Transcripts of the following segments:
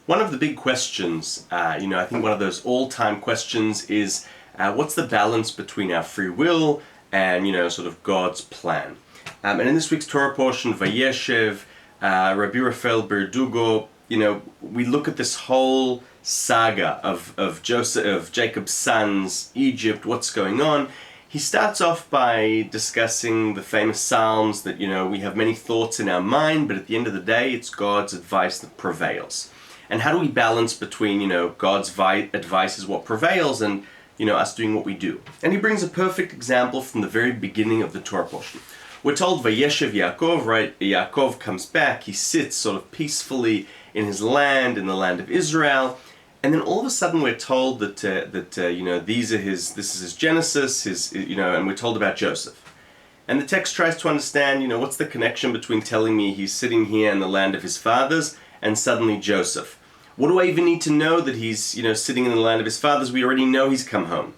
One of the big questions, I think one of those all-time questions is, what's the balance between our free will and, sort of God's plan? And in this week's Torah portion, Vayeshev, Rabbi Raphael Birdugo, we look at this whole saga of Jacob's sons, Egypt, what's going on. He starts off by discussing the famous Psalms that, we have many thoughts in our mind, but at the end of the day, it's God's advice that prevails. And how do we balance between, God's advice is what prevails and, us doing what we do? And he brings a perfect example from the very beginning of the Torah portion. We're told Vayeshev Yaakov, right? Yaakov comes back, he sits sort of peacefully in his land, in the land of Israel, and then all of a sudden we're told that this is his Genesis, and we're told about Joseph. And the text tries to understand, what's the connection between telling me he's sitting here in the land of his fathers and suddenly Joseph? What do I even need to know that he's, sitting in the land of his fathers? We already know he's come home.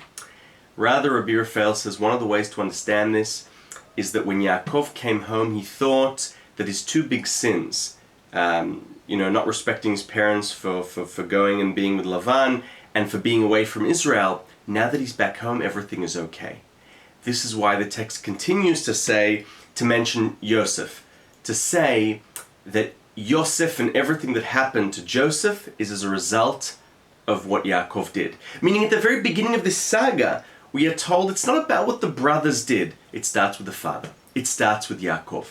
Rather, Rabbi Raphael says one of the ways to understand this is that when Yaakov came home, he thought that his two big sins, not respecting his parents for going and being with Lavan and for being away from Israel, now that he's back home, everything is okay. This is why the text continues to mention Yosef, to say that Yosef and everything that happened to Joseph is as a result of what Yaakov did. Meaning at the very beginning of this saga, we are told it's not about what the brothers did. It starts with the father. It starts with Yaakov.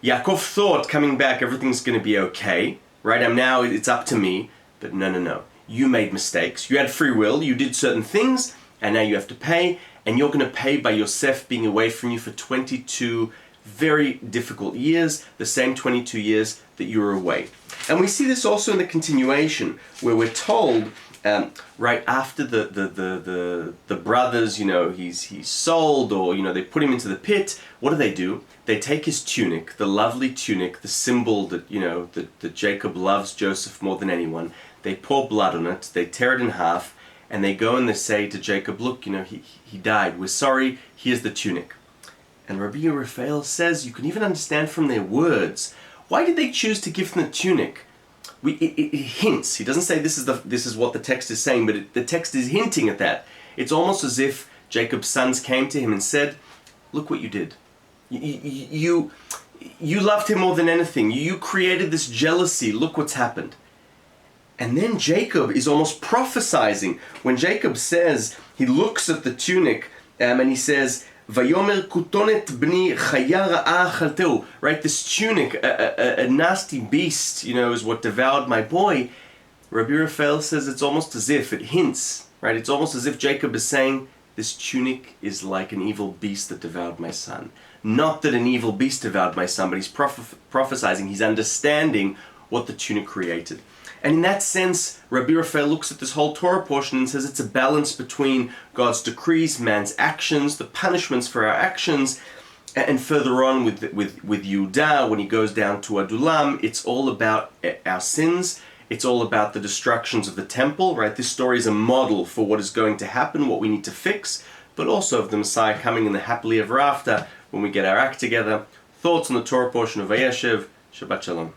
Yaakov thought coming back everything's going to be okay, right? Now it's up to me. But no. You made mistakes. You had free will. You did certain things, and now you have to pay. And you're going to pay by Yosef being away from you for 22 very difficult years, the same 22 years that you were away. And we see this also in the continuation, where we're told, right after the brothers, he's sold, or they put him into the pit. What do? They take his tunic, the lovely tunic, the symbol that that Jacob loves Joseph more than anyone. They pour blood on it, they tear it in half, and they go and they say to Jacob, look, he died. We're sorry. Here's the tunic. And Rabbi Raphael says you can even understand from their words, why did they choose to give them the tunic? It hints. He doesn't say this is what the text is saying, but the text is hinting at that. It's almost as if Jacob's sons came to him and said, look what you did. You loved him more than anything. You created this jealousy. Look what's happened. And then Jacob is almost prophesizing. When Jacob says, he looks at the tunic and he says, Vayomer kutonet bni chaya ra'a achalteu. Right, this tunic, a nasty beast, is what devoured my boy. Rabbi Raphael says it's almost as if it hints, right? It's almost as if Jacob is saying, this tunic is like an evil beast that devoured my son. Not that an evil beast devoured my son, but he's prophesying, he's understanding what the tunic created. And in that sense, Rabbi Raphael looks at this whole Torah portion and says it's a balance between God's decrees, man's actions, the punishments for our actions, and further on with Yehuda, when he goes down to Adulam, it's all about our sins. It's all about the destructions of the temple, right? This story is a model for what is going to happen, what we need to fix, but also of the Messiah coming in the happily ever after when we get our act together. Thoughts on the Torah portion of Vayeshev. Shabbat Shalom.